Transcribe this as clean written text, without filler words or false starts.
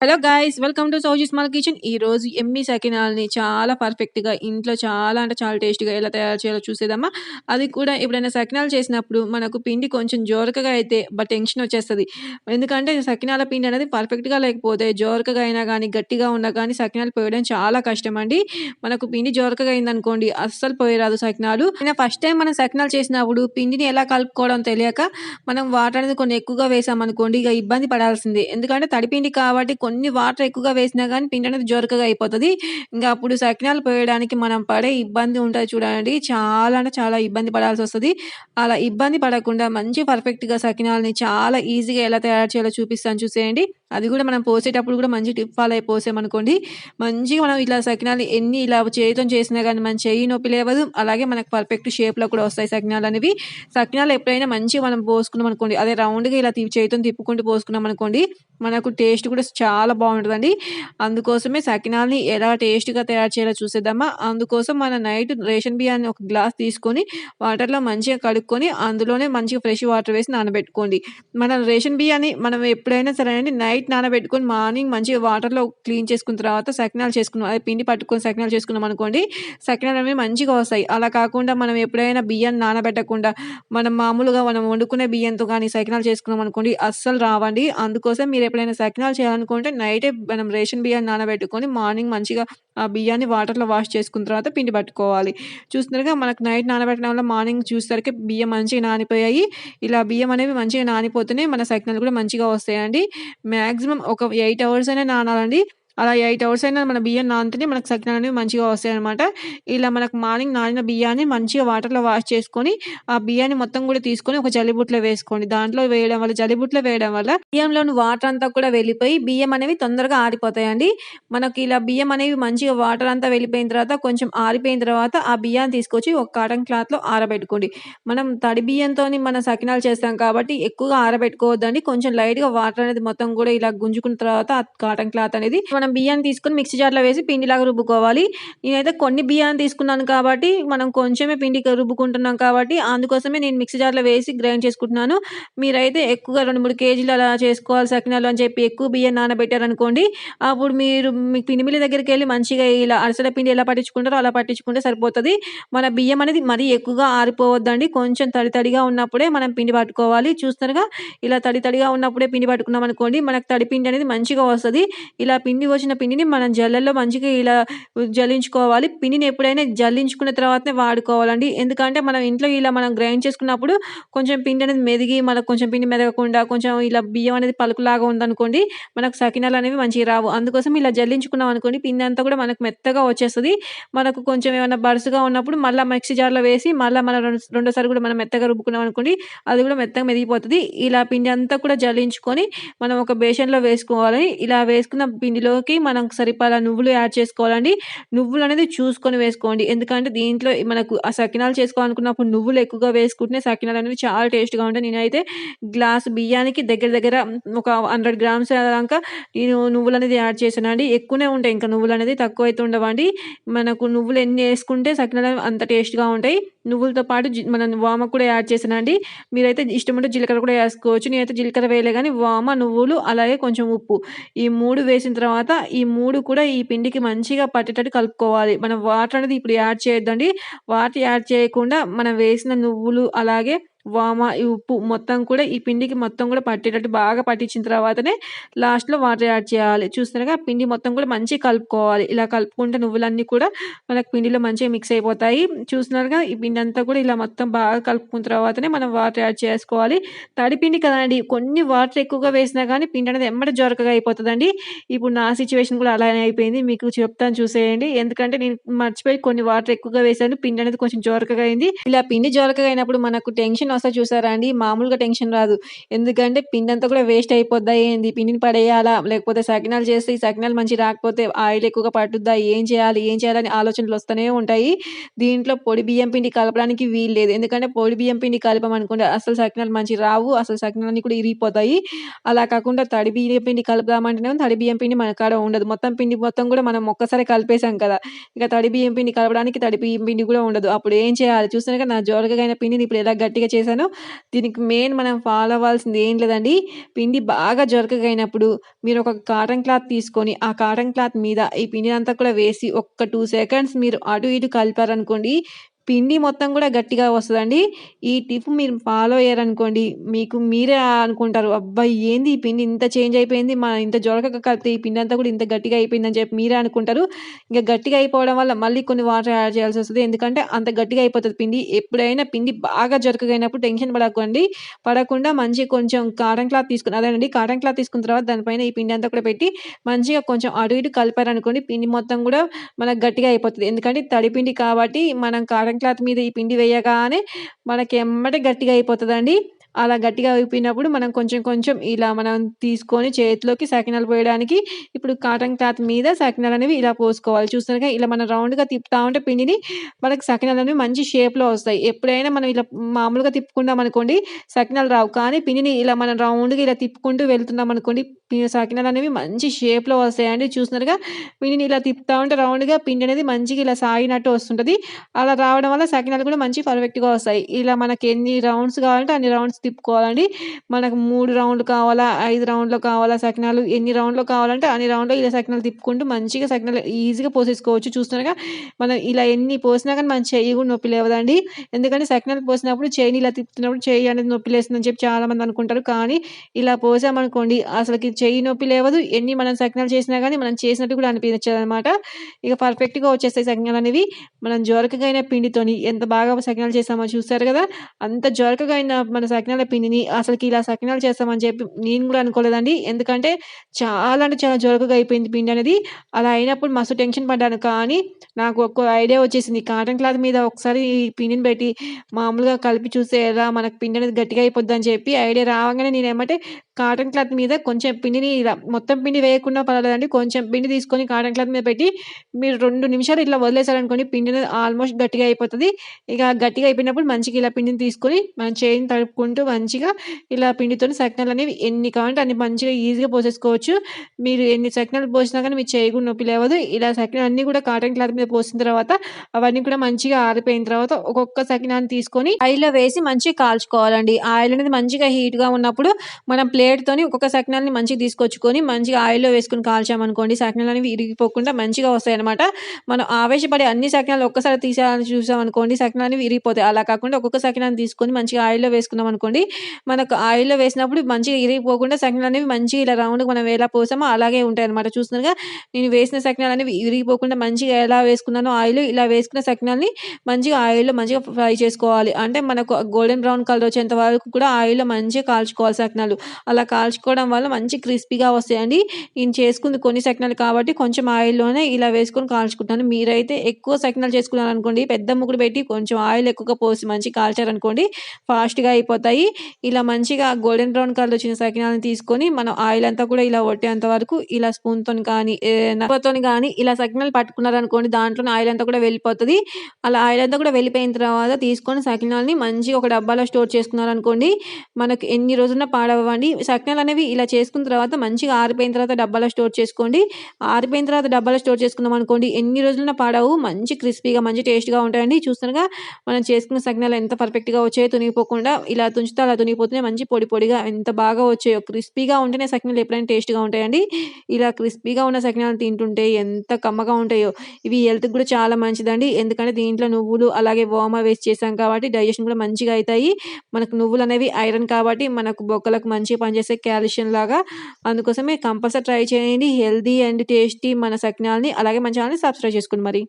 Hello guys welcome to Sowji small kitchen. ఈ రోజు ఎమ్మి సకినాల్ని చాలా పర్ఫెక్ట్‌గా ఇంట్లో చాలా అంటే చాలా టేస్టీగా ఎలా తయారు చేయాలో చూసేద్దామా? అది కూడా ఎప్పుడైనా సకినాలు చేసినప్పుడు మనకు పిండి కొంచెం జోరకగా అయితే టెన్షన్ వచ్చేస్తది. ఎందుకంటే సకినాల పిండి అనేది పర్ఫెక్ట్‌గా లేకపోతే జోరకగా అయినా గానీ, గట్టిగా ఉన్నా కానీ సకినాలు పోయడం చాలా కష్టమండి. మనకు పిండి జోరకగా అయిందనుకోండి అస్సలు పోయరాదు సకినాలు. ఫస్ట్ టైమ్ మనం సకినాలు చేసినప్పుడు పిండిని ఎలా కలుపుకోవడం తెలియక మనం వాటర్ అనేది కొన్ని ఎక్కువగా వేసామనుకోండి ఇక ఇబ్బంది పడాల్సిందే. ఎందుకంటే తడిపిండి కాబట్టి కొన్ని వాటర్ ఎక్కువగా వేసినా గానీ పిండి అనేది జోరకగా అయిపోతది. ఇంక అప్పుడు సకినాలు పోయడానికి మనం పడే ఇబ్బంది ఉంటది చూడండి. చాలా అంటే చాలా ఇబ్బంది పడాల్సొస్తది. అలా ఇబ్బంది పడకుండా మంచి పర్ఫెక్ట్‌గా సకినాలని చాలా ఈజీగా ఎలా తయారు చేయాలో చూపిస్తాను చూసేయండి. అది గూడా మనం పోసేటప్పుడు గూడా మంచి టిప్ ఫాలో అయి పోసామనుకోండి, మంచిగా మనం ఇట్లా సకినాలు ఎన్ని ఇలా చేయితోని చేసినా గానీ మన చెయ్యి నొప్పి లేవదు. అలాగే మనకు పర్ఫెక్ట్ షేప్‌లో కూడా వస్తాయి సకినాలనేవి. సకినాలు ఎప్పుడైనా మంచిగా మనం పోసుకున్నామనుకోండి, అదే రౌండ్‌గా ఇలా చేయితోని తిప్పుకుంటూ పోసుకున్నామనుకోండి, మనకు టేస్ట్ కూడా చాలా బావుంటదండి. అందుకోసమే సకినాల్ని ఎలా టేస్ట్‌గా తయారు చేయాలో చూసేద్దామా? అందుకోసం మన నైట్ రేషన్ బియ్యాన్ని ఒక గ్లాస్ తీసుకొని, వాటర్‌లో మంచిగా కడుక్కొని, అందులోనే మంచిగా ఫ్రెష్ వాటర్ వేసి నానబెట్టుకోండి. మన రేషన్ బియ్యాన్ని మనం ఎప్పుడైనా సరే అండి నైట్ నానబెట్టుకొని మార్నింగ్ మంచిగా వాటర్‌లో క్లీన్ చేసుకున్న తర్వాత సకినాలు చేసుకున్నాం. అదే పిండి పట్టుకొని సకినాలు చేసుకున్నామనుకోండి, సకినాలనేవి మంచిగా వస్తాయి. అలా కాకుండా మనం ఎప్పుడైనా బియ్యాన్ని నానబెట్టకుండా మనం మామూలుగా మనం వండుకునే బియ్యంతో గానీ సకినాలు చేసుకున్నామనుకోండి అస్సలు రావండి. అందుకోసం మీరెప్పుడైనా సకినాలు చేయాలనుకుంటే నైటే మనం రేషన్ బియ్యాన్ని నానబెట్టుకొని మార్నింగ్ మంచిగా ఆ బియ్యాన్ని వాటర్‌లో వాష్ చేసుకున్న తర్వాత పిండి పట్టుకోవాలి. చూస్తున్నారుగా మనకు నైట్ నానబెట్టడం వల్ల మార్నింగ్ చూసేసరికి బియ్యం మంచిగా నానిపోయాయి. ఇలా బియ్యం అనేవి మంచిగా నానిపోతేనే మన సకినాలు కూడా మంచిగా వస్తాయండి. మాక్సిమం ఒక 8 అవర్స్ అయినా నానాలండి. అలా 8 అవర్స్ అయినా మన బియ్యం నానితేనే మనకు సకినాలనేవి మంచిగా వస్తాయన్నమాట. ఇలా మనకు మార్నింగ్ నానిన బియ్యాన్ని మంచిగా వాటర్‌లో వాష్ చేసుకొని ఆ బియ్యాన్ని మొత్తం గూడా తీసుకొని ఒక జల్లిబుట్టలో వేసుకోండి. దాంట్లో వేయడం వల్ల జల్లిబుట్టలో వేయడం వల్ల బియ్యంలోని వాటర్ అంతా కూడా వెళ్ళిపోయి బియ్యం అనేవి తొందరగా ఆరిపోతాయండి. మనకి ఇలా బియ్యం అనేవి మంచిగా వాటర్ అంతా వెళ్ళిపోయిన తర్వాత కొంచెం ఆరిపోయిన తర్వాత ఆ బియ్యాన్ని తీసుకొచ్చి ఒక కాటన్ క్లాత్‌లో ఆరబెట్టుకోండి. మనం తడి బియ్యంతోని మనం సకినాలు చేస్తాం కాబట్టి ఎక్కువగా ఆరబెట్టుకోవద్దండి. కొంచెం లైట్‌గా వాటర్ అనేది మొత్తం గూడా ఇలా గుంజుకున్న తర్వాత ఆ కాటన్ క్లాత్ అనేది మనం బియ్యాన్ని తీసుకొని మిక్సీ జార్‌లో వేసి పిండిలాగా రుబ్బుకోవాలి. నేనైతే కొన్ని బియ్యాన్ని తీసుకున్నాను కాబట్టి, మనం కొంచెమే పిండికి రుబ్బుకుంటున్నాం కాబట్టి, అందుకోసమే నేను మిక్సీ జార్‌లో వేసి గ్రైండ్ చేసుకుంటున్నాను. మీరైతే ఎక్కువగా 2, 3 కేజీలు అలా చేసుకోవాలి సకినాలు అని చెప్పి ఎక్కువ బియ్యం నానబెట్టారనుకోండి, అప్పుడు మీరు మీ పిండి మిల్లు దగ్గరికెళ్ళి మంచిగా ఇలా అరిసెల పిండి ఎలా పట్టించుకుంటారో అలా పట్టించుకుంటే సరిపోతది. మన బియ్యం అనేది మరీ ఎక్కువగా ఆరిపోవద్దండి. కొంచెం తడి తడిగా ఉన్నప్పుడే మనం పిండి పట్టుకోవాలి. చూస్తున్నారుగా ఇలా తడి తడిగా ఉన్నప్పుడే పిండి పట్టుకున్నామనుకోండి, మనకు తడి పిండి అనేది మంచిగా వస్తది. ఇలా పిండి వచ్చిన పిండిని మనం జల్లెల్లో మంచిగా ఇలా జల్లించుకోవాలి. పిండిని ఎప్పుడైనా జల్లించుకున్న తర్వాతనే వాడుకోవాలండి. ఎందుకంటే మనం ఇంట్లో ఇలా మనం గ్రైండ్ చేసుకున్నప్పుడు కొంచెం పిండి అనేది మెదిగి మనకు కొంచెం పిండి మెదగకుండా కొంచెం ఇలా బియ్యం అనేది పలుకులాగా ఉందనుకోండి, మనకు సకినాలనేవి మంచిగా రావు. అందుకోసం ఇలా జల్లించుకున్నాం అనుకోండి పిండి అంతా కూడా మనకు మెత్తగా వచ్చేస్తది. మనకు కొంచెం ఏమన్నా బరుసుగా ఉన్నప్పుడు మళ్ళా మిక్సీ జార్‌లో వేసి మళ్ళా మనం రెండోసారి కూడా మనం మెత్తగా రుబ్బుకున్నాం అనుకోండి, అది కూడా మెత్తగా మెదిగిపోతది. ఇలా పిండి అంతా కూడా జల్లించుకొని మనం ఒక బేషన్‌లో వేసుకోవాలి. ఇలా వేసుకున్న పిండిలోకి మనం సరిపడా నువ్వులు యాడ్ చేసుకోవాలండి. నువ్వులనేది చూసుకొని వేసుకోండి. ఎందుకంటే దీంట్లో మనకు ఆ సకినాలు చేసుకోవాలనుకున్నప్పుడు నువ్వులు ఎక్కువగా వేసుకుంటేనే సకినాలనేవి చాలా టేస్ట్‌గా ఉంటాయి. నేనైతే గ్లాస్ బియ్యానికి దగ్గర దగ్గర ఒక 100 గ్రామ్స్ దాకా నేను నువ్వులనేది యాడ్ చేశానండి. ఎక్కువనే ఉంటాయి ఇంకా నువ్వులనేది తక్కువైతే ఉండవండి. మనకు నువ్వులు ఎన్ని యేసుకుంటే సకినాలు అంత టేస్ట్‌గా ఉంటాయి. నువ్వులతో పాటు మనం వామ కూడా యాడ్ చేశానండి. మీరైతే ఇష్టముంటే జీలకర్ర కూడా యేసుకోవచ్చు. నేనైతే జీలకర్ర వేయలే గానీ వామ, నువ్వులు అలాగే కొంచెం ఉప్పు. ఈ 3 వేసిన తర్వాత ఈ 3 కూడా ఈ పిండికి మంచిగా పట్టేటట్టు కలుపుకోవాలి. మనం వాటర్ అనేది ఇప్పుడు యాడ్ చేయొద్దండి. వాటర్ యాడ్ చేయకుండా మనం వేసిన నువ్వులు అలాగే వామ, ఈ ఉప్పు మొత్తం కూడా ఈ పిండికి మొత్తం కూడా పట్టేటట్టు బాగా పట్టించిన తర్వాతనే లాస్ట్‌లో వాటర్ యాడ్ చేయాలి. చూస్తున్నారుగా పిండి మొత్తం కూడా మంచిగా కలుపుకోవాలి. ఇలా కలుపుకుంటే నువ్వులన్నీ కూడా మనకు పిండిలో మంచిగా మిక్స్ అయిపోతాయి. చూస్తున్నారుగా ఈ పిండంతా కూడా ఇలా మొత్తం బాగా కలుపుకున్న తర్వాతనే మనం వాటర్ యాడ్ చేసుకోవాలి. తడి పిండి కదండీ! కొన్ని వాటర్ ఎక్కువగా వేసినా గానీ పిండనేది ఎమ్మటే జొరకగా అయిపోతదండి. ఇప్పుడు నా సిట్యుయేషన్ కూడా అలానే అయిపోయింది. మీకు చెప్తాను చూసేయండి. ఎందుకంటే నేను మర్చిపోయి కొన్ని వాటర్ ఎక్కువగా వేశాను. పిండి అనేది కొంచెం జోరకగా అయింది. ఇలా పిండి జోరకగా అయినప్పుడు మనకు టెన్షన్ వస్తది చూసారా అండి? మామూలుగా టెన్షన్ రాదు. ఎందుకంటే పిండంతా కూడా వేస్ట్ అయిపోద్దా ఏంది? పిండిని పడేయాలా? లేకపోతే సకినాలు చేస్తే ఈ సకినాలు మంచిగా రాకపోతే ఆయిల్ ఎక్కువగా పట్టుద్దా? ఏం చేయాలి? ఏం చేయాలని ఆలోచనలు వస్తూనే ఉంటాయి. దీంట్లో పొడి బియ్యం పిండి కలపడానికి వీల్లేదు. ఎందుకంటే పొడి బియ్యం పిండి కలిపామనుకోండి అస్సలు సకినాలు మంచిగా రావు. అసలు సకినాలన్నీ కూడా ఇరిగిపోతాయి. అలా కాకుండా తడి బియ్యం పిండి కలుపుదామంటేనేమో తడి బియ్యం పిండి మన కాడ ఉండదు. మొత్తం పిండి మొత్తం కూడా మనం ఒక్కసారే కలిపేసాం కదా! ఇక తడి బియ్యం పిండి కలపడానికి తడి బియ్యం పిండి కూడా ఉండదు. అప్పుడు ఏం చేయాలి? చూసారుగా నా జోరకగా అయిన పిండిని ఇప్పుడు ఎలా గట్టిగా చేశాను. దీనికి మెయిన్ మనం ఫాలో అవ్వాల్సింది ఏం లేదండి. పిండి బాగా జొరకగా అయినప్పుడు మీరు ఒక కాటన్ క్లాత్ తీసుకొని, ఆ కాటన్ క్లాత్ మీద ఈ పిండినంతా కూడా వేసి ఒక్క 2 సెకండ్స్ మీరు అటు ఇటు కలిపారనుకోండి, పిండి మొత్తం కూడా గట్టిగా వస్తదండి. ఈ టిప్ మీరు ఫాలో అయ్యారనుకోండి, మీకు మీరే అనుకుంటారు. అబ్బా! ఏంది ఈ పిండి ఇంత చేంజ్ అయిపోయింది. ఇంత జొరకగా కలిపితే ఈ పిండంతా కూడా ఇంత గట్టిగా అయిపోయిందని చెప్పి మీరే అనుకుంటారు. ఇంక గట్టిగా అయిపోవడం వల్ల మళ్ళీ కొన్ని వాటర్ యాడ్ చేయాల్సొస్తది. ఎందుకంటే అంత గట్టిగా అయిపోతది పిండి. ఎప్పుడైనా పిండి బాగా జొరకగా అయినప్పుడు టెన్షన్ పడకండి. పడకుండా మంచిగా కొంచెం కాటన్ క్లాత్ తీసుకొని అదేనండి కాటన్ క్లాత్ తీసుకున్న తర్వాత దానిపైన ఈ పిండి అంతా కూడా పెట్టి మంచిగా కొంచెం అటు ఇటు కలిపారనుకోండి పిండి మొత్తం కూడా మనకు గట్టిగా అయిపోతది. ఎందుకంటే తడి పిండి కాబట్టి మనం కాటన్ క్లాత్ మీద ఈ పిండి వేయగానే మనకి ఎమ్మటే గట్టిగా అయిపోతదండి. అలా గట్టిగా అయిపోయినప్పుడు మనం కొంచెం కొంచెం ఇలా మనం తీసుకొని చేతిలోకి సకినాలు పోయడానికి ఇప్పుడు కాటన్ క్లాత్ మీద సకినాలనేవి ఇలా పోసుకోవాలి. చూస్తున్నారుగా ఇలా మనం రౌండ్‌గా తిప్పుతా ఉంటే పిండిని మనకు సకినాలనేవి మంచి షేప్‌లో వస్తాయి. ఎప్పుడైనా మనం ఇలా మామూలుగా తిప్పుకున్నామనుకోండి సకినాలు రావు. కానీ పిండిని ఇలా మనం రౌండ్‌గా ఇలా తిప్పుకుంటూ వెళ్తున్నామనుకోండి సకినాలనేవి మంచి షేప్‌లో వస్తాయండి. చూస్తున్నారుగా పిండిని ఇలా తిప్పుతా ఉంటే రౌండ్‌గా పిండి అనేది మంచిగా ఇలా సాగినట్టు వస్తుంటది. అలా రావడం వల్ల సకినాలు కూడా మంచి పర్ఫెక్ట్‌గా వస్తాయి. ఇలా మనకి ఎన్ని రౌండ్స్ కావాలంటే అన్ని రౌండ్స్ తిప్పుకోవాలండి. మనకు 3 రౌండ్‌లు కావాలా, 5 రౌండ్‌లో కావాలా సకినాలు ఎన్ని రౌండ్‌లో కావాలంటే అన్ని రౌండ్‌లో ఇలా సకినాలు తిప్పుకుంటూ మంచిగా సకినాలు ఈజీగా పోసేసుకోవచ్చు. చూస్తున్నారుగా మనం ఇలా ఎన్ని పోసినా గాని మన చెయ్యి కూడా నొప్పి లేవదండి. ఎందుకంటే సకినాలు పోసినప్పుడు చెయ్యిని ఇలా తిప్పుతున్నప్పుడు చెయ్యి అనేది నొప్పి లేస్తుందని చెప్పి చాలామంది అనుకుంటారు. కానీ ఇలా పోసామనుకోండి అసలకి చెయ్యి నొప్పి లేవదు. ఎన్ని మనం సకినాలు చేసినా గాని మనం చేసినట్టు కూడా అనిపించదనమాట. ఇక పర్ఫెక్ట్‌గా వచ్చేస్తాయి సకినాలనేవి. మనం జొరకగా అయిన పిండితోని ఎంత బాగా సకినాలు చేసామో చూసారు గదా! అంత జొరకగా అయిన మన సకినాల పిండిని అసలకి ఇలా సకినాలు చేస్తామని చెప్పి నేను గూడా అనుకోలేదండి. ఎందుకంటే చాలా అంటే చాలా జొరకగా అయిపోయింది పిండనేది. అలా అయినప్పుడు మస్తు టెన్షన్ పడ్డాను. కానీ నాకు ఒక ఐడియా వచ్చేసింది. కాటన్ క్లాత్ మీద ఒకసారి ఈ పిండిని పెట్టి మామూలుగా కలిపి చూస్తే ఎలా మనకు పిండి అనేది గట్టిగా అయిపోద్దని చెప్పి ఐడియా రావంగానే నేను ఎమ్మటే కాటన్ క్లాత్ మీద కొంచెం పిండిని ఇలా మొత్తం పిండి వేయకున్నా పర్వాలేదండి. కొంచెం పిండి తీసుకొని కాటన్ క్లాత్ మీద పెట్టి మీరు 2 నిమిషాలు ఇట్లా వదిలేసారనుకోండి పిండి అనేది ఆల్మోస్ట్ గట్టిగా అయిపోతది. ఇక గట్టిగా అయిపోయినప్పుడు మంచిగా ఇలా పిండిని తీసుకొని మనం చేయిని తడుపుకుంటూ మంచిగా ఇలా పిండితోని సకినాలనేవి ఎన్ని కావాలంటే అన్ని మంచిగా ఈజీగా పోసేసుకోవచ్చు. మీరు ఎన్ని సకినాలు పోసినా గానీ మీ చెయ్యి కూడా నొప్పి లేవదు. ఇలా సకినాలన్నీ కూడా కాటన్ క్లాత్ మీద పోసిన తర్వాత అవన్నీ కూడా మంచిగా ఆరిపోయిన తర్వాత ఒక్కొక్క సకినాన్ని తీసుకొని ఆయిల్‌లో వేసి మంచిగా కాల్చుకోవాలండి. ఆయిల్ అనేది మంచిగా హీట్‌గా ఉన్నప్పుడు మనం ప్లేట్‌తోని ఒక్కొక్క సకినాల్ని మంచిగా తీసుకొచ్చుకొని, మంచిగా ఆయిల్‌లో వేసుకొని కాల్చామనుకోండి, సకినాలనేవి ఇరిగిపోకుండా మంచిగా వస్తాయన్నమాట. మనం ఆవేశపడి అన్ని సకినాలు ఒక్కసారి తీసేయాలని చూసామనుకోండి, సకినాలనేవి ఇరిగిపోతాయి. అలా కాకుండా ఒక్కొక్క సకినాన్ని తీసుకొని మంచిగా ఆయిల్‌లో వేసుకున్నామనుకోండి, మనకు ఆయిల్‌లో వేసినప్పుడు మంచిగా ఇరిగిపోకుండా సకినాలనేవి మంచిగా ఇలా రౌండ్‌గా మనం ఎలా పోసామో అలాగే ఉంటాయన్నమాట. చూస్తున్నారుగా నేను వేసిన సకినాలనేవి ఇరిగిపోకుండా మంచిగా ఎలా వేసుకున్నానో ఆయిల్, ఇలా వేసుకున్న సకినాల్ని మంచిగా ఆయిల్‌లో మంచిగా ఫ్రై చేసుకోవాలి. అంటే మనకు గోల్డెన్ బ్రౌన్ కలర్ వచ్చేంత వరకు కూడా ఆయిల్‌లో మంచిగా కాల్చుకోవాలి సకినాలు. అలా కాల్చుకోవడం వల్ల మంచి క్రిస్పీగా వస్తాయండి. నేను చేసుకుంది కొన్ని సకినాలు కాబట్టి కొంచెం ఆయిల్‌లోనే ఇలా వేసుకొని కాల్చుకుంటాను. మీరైతే ఎక్కువ సకినాలు చేసుకున్నారనుకోండి, పెద్ద ముకుడు పెట్టి కొంచెం ఆయిల్ ఎక్కువగా పోసి మంచిగా కాల్చారనుకోండి, ఫాస్ట్‌గా అయిపోతాయి. ఇలా మంచిగా గోల్డెన్ బ్రౌన్ కలర్ వచ్చిన సకినాలను తీసుకొని మనం ఆయిల్ అంతా కూడా ఇలా ఒట్టేంత వరకు ఇలా స్పూన్‌తోని కానీ, ఏదైనా తోని గానీ ఇలా సకినాలు పట్టుకున్నారనుకోండి, దాంట్లోని ఆయిల్ అంతా కూడా వెళ్ళిపోతది. అలా ఆయిల్ అంతా కూడా వెళ్ళిపోయిన తర్వాత తీసుకొని సకినాలని మంచిగా ఒక డబ్బాలో స్టోర్ చేసుకున్నారనుకోండి, మనకు ఎన్ని రోజులున్నా పాడవ్వవండి. సకినాలనేవి ఇలా చేసుకున్న తర్వాత మంచిగా ఆరిపోయిన తర్వాత డబ్బాలో స్టోర్ చేసుకోండి. ఆరిపోయిన తర్వాత డబ్బాలో స్టోర్ చేసుకున్నామనుకోండి, ఎన్ని రోజులున్నా పాడవవు. మంచి క్రిస్పీగా, మంచి టేస్ట్‌గా ఉంటాయండి. చూస్తున్నారుగా మనం చేసుకున్న సకినాలు ఎంత పర్ఫెక్ట్‌గా వచ్చాయో తునిగిపోకుండా. ఇలా తుంచితే అలా తునిగిపోతున్నాయి. మంచి పొడి పొడిగా ఎంత బాగా వచ్చాయో. క్రిస్పీగా ఉంటేనే సకినాలు ఎప్పుడైనా టేస్ట్‌గా ఉంటాయండి. ఇలా క్రిస్పీగా ఉన్న సకినాలు తింటుంటే ఎంత కమ్మగా ఉంటాయో. ఇవి హెల్త్‌కి కూడా చాలా మంచిదండి. ఎందుకంటే దీంట్లో నువ్వులు, అలాగే ఓమ వేసి చేసాం కాబట్టి డైజెషన్ కూడా మంచిగా అయితాయి. మనకు నువ్వులనేవి ఐరన్ కాబట్టి మనకు బొక్కలకు మంచిగా పనిచేస్తాయి కాల్షియం లాగా. అందుకోసమే కంపల్సరీ ట్రై చేయండి. హెల్తీ అండ్ టేస్టీ మన సకినాలని అలాగే మన ఛానెల్‌ని సబ్స్క్రైబ్ చేసుకోండి మరి.